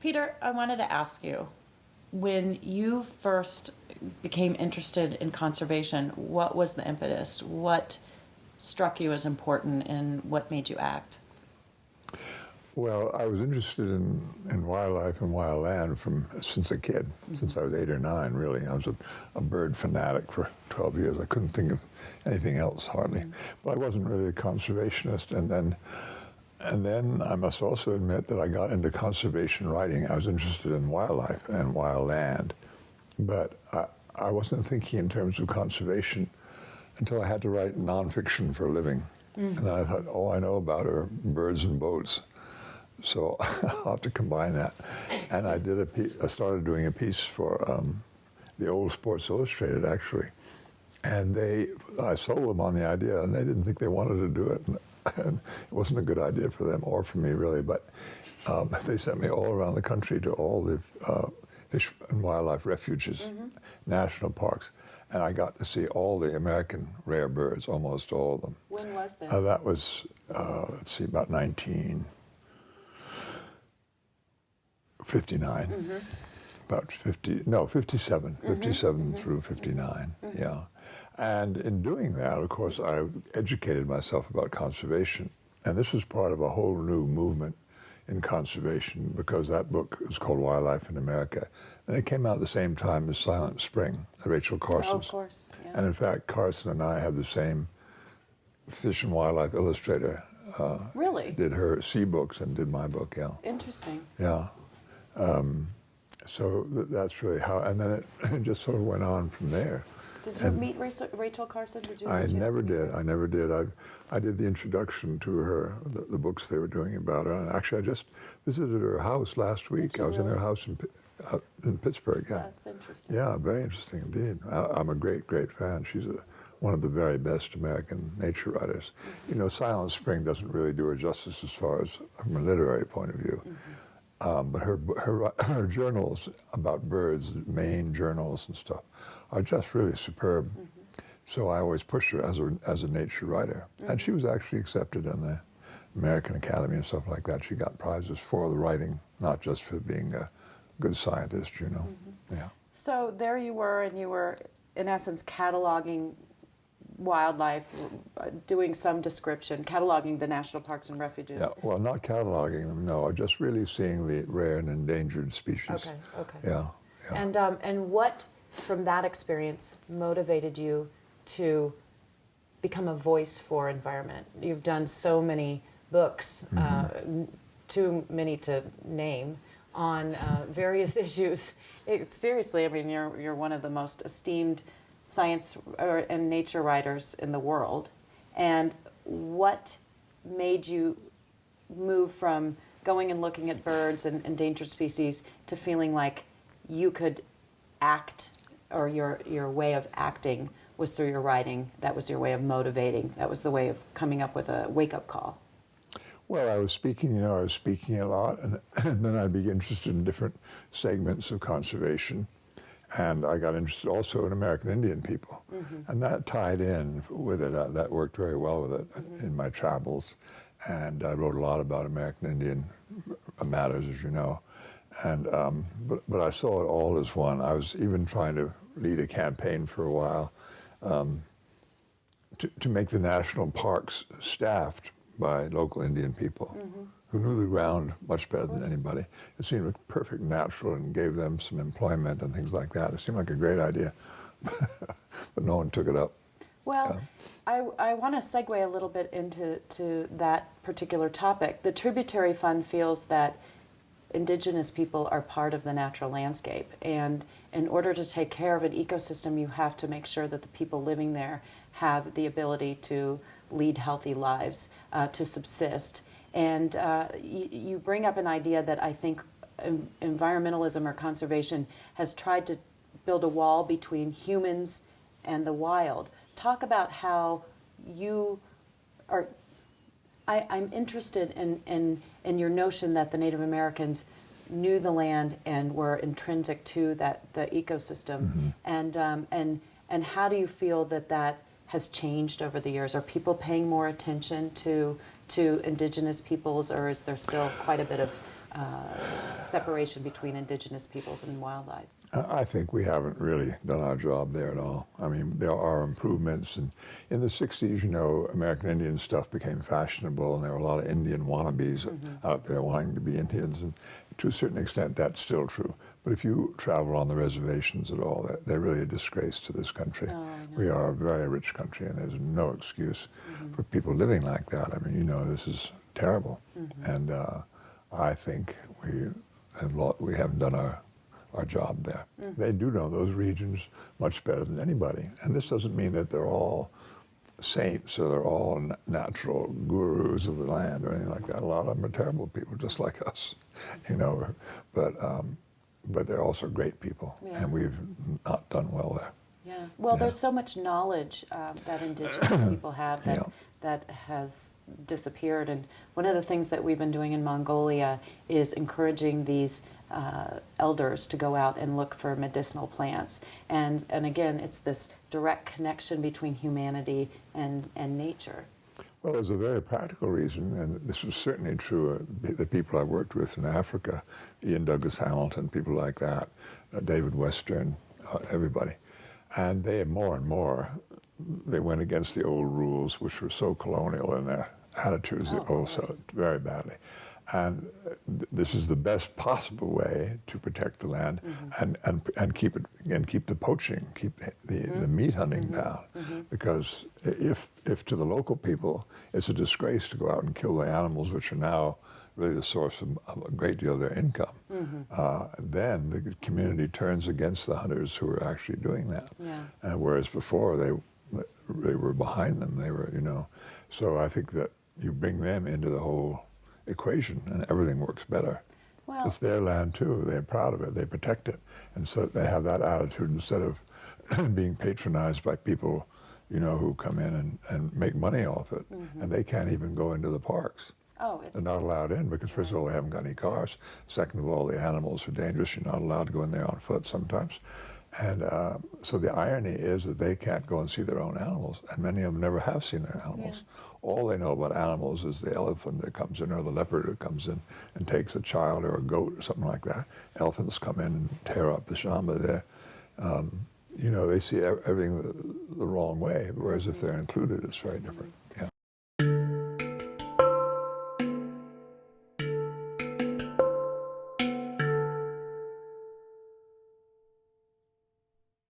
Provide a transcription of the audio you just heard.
Peter, I wanted to ask you, when you first became interested in conservation, what was the impetus? What struck you as important and what made you act? Well, I was interested in wildlife and wild land since a kid, since I was 8 or 9, really. I was a bird fanatic for 12 years. I couldn't think of anything else, hardly. But I wasn't really a conservationist. And then I must also admit that I got into conservation writing. I was interested in wildlife and wild land. But I wasn't thinking in terms of conservation until I had to write nonfiction for a living. And then I thought, all I know about are birds and boats. So I'll have to combine that. And I started doing a piece for the old Sports Illustrated, actually. And I sold them on the idea, and they didn't think they wanted to do it. And it wasn't a good idea for them or for me, really. But they sent me all around the country to all the fish and wildlife refuges, national parks. And I got to see all the American rare birds, almost all of them. When was this? That was, let's see, about 1959, about 57 through 59, yeah. And in doing that, of course, I educated myself about conservation. And this was part of a whole new movement in conservation, because that book is called Wildlife in America. And it came out at the same time as Silent Spring, Rachel Carson's. Oh, of course, yeah. And in fact, Carson and I had the same Fish and Wildlife illustrator. Really? Did her sea books and did my book, yeah. Interesting. Yeah. So that's really how, and then it just sort of went on from there. Did you meet Rachel Carson? Did you? I never did. I did the introduction to her, the books they were doing about her. And actually, I just visited her house last week. I was in her house in Pittsburgh. Yeah. That's interesting. Yeah, very interesting indeed. I'm a great, great fan. She's one of the very best American nature writers. You know, Silent Spring doesn't really do her justice as far as from a literary point of view. But her journals about birds, Maine journals and stuff, are just really superb. So I always pushed her as a nature writer. And she was actually accepted in the American Academy and stuff like that. She got prizes for the writing, not just for being a good scientist, you know. Yeah. So there you were, and you were, in essence, cataloging wildlife, doing some description, cataloging the national parks and refuges. Yeah, well, not cataloging them, no, just really seeing the rare and endangered species. Okay. Yeah. And what, from that experience, motivated you to become a voice for environment? You've done so many books, too many to name, on various issues. Seriously, I mean, you're one of the most esteemed science and nature writers in the world. And what made you move from going and looking at birds and endangered species to feeling like you could act, or your way of acting was through your writing? That was your way of motivating. That was the way of coming up with a wake-up call. Well, I was speaking a lot, and then I'd be interested in different segments of conservation. And I got interested also in American Indian people. And that tied in with it. That worked very well with it in my travels. And I wrote a lot about American Indian matters, as you know. And but I saw it all as one. I was even trying to lead a campaign for a while to make the national parks staffed by local Indian people who knew the ground much better than anybody. It seemed perfect natural and gave them some employment and things like that. It seemed like a great idea, but no one took it up. Well, I want to segue a little bit into that particular topic. The Tributary Fund feels that indigenous people are part of the natural landscape, and in order to take care of an ecosystem, you have to make sure that the people living there have the ability to lead healthy lives, to subsist. And you bring up an idea that I think environmentalism or conservation has tried to build a wall between humans and the wild. Talk about how you are. I'm interested in your notion that the Native Americans knew the land and were intrinsic to the ecosystem, and how do you feel that has changed over the years? Are people paying more attention to indigenous peoples, or is there still quite a bit of separation between indigenous peoples and wildlife? I think we haven't really done our job there at all. I mean, there are improvements, and in the 60s, you know, American Indian stuff became fashionable, and there were a lot of Indian wannabes out there wanting to be Indians, and to a certain extent, that's still true. But if you travel on the reservations at all, they're really a disgrace to this country. Oh, I know. We are a very rich country, and there's no excuse for people living like that. I mean, you know, this is terrible, and I think we haven't done our job there. They do know those regions much better than anybody. And this doesn't mean that they're all saints or they're all natural gurus of the land or anything like that. A lot of them are terrible people, just like us, you know. But they're also great people, and we've not done well there. Yeah. Well, Yeah. there's so much knowledge that indigenous people have that, Yeah. that has disappeared. And one of the things that we've been doing in Mongolia is encouraging these elders to go out and look for medicinal plants. And again, it's this direct connection between humanity and nature. Well, there's a very practical reason, and this was certainly true of the people I worked with in Africa, Ian Douglas Hamilton, people like that, David Western, everybody. And they more and more, they went against the old rules, which were so colonial in their attitudes also very badly. And this is the best possible way to protect the land and keep it and keep the poaching, keep the meat hunting down. Because if to the local people it's a disgrace to go out and kill the animals, which are now really the source of a great deal of their income, then the community turns against the hunters who are actually doing that. Yeah. Whereas before they were behind them, they were, you know. So I think that you bring them into the whole equation and everything works better. Well, It's their land too. They're proud of it. They protect it. And so they have that attitude instead of being patronized by people, you know, who come in and make money off it. And they can't even go into the parks. They're not allowed in because, first of all, they haven't got any cars. Second of all, the animals are dangerous. You're not allowed to go in there on foot sometimes. And so the irony is that they can't go and see their own animals, and many of them never have seen their animals. All they know about animals is the elephant that comes in or the leopard that comes in and takes a child or a goat or something like that. Elephants come in and tear up the shamba there. You know, they see everything the wrong way, whereas if they're included, it's very different. Yeah.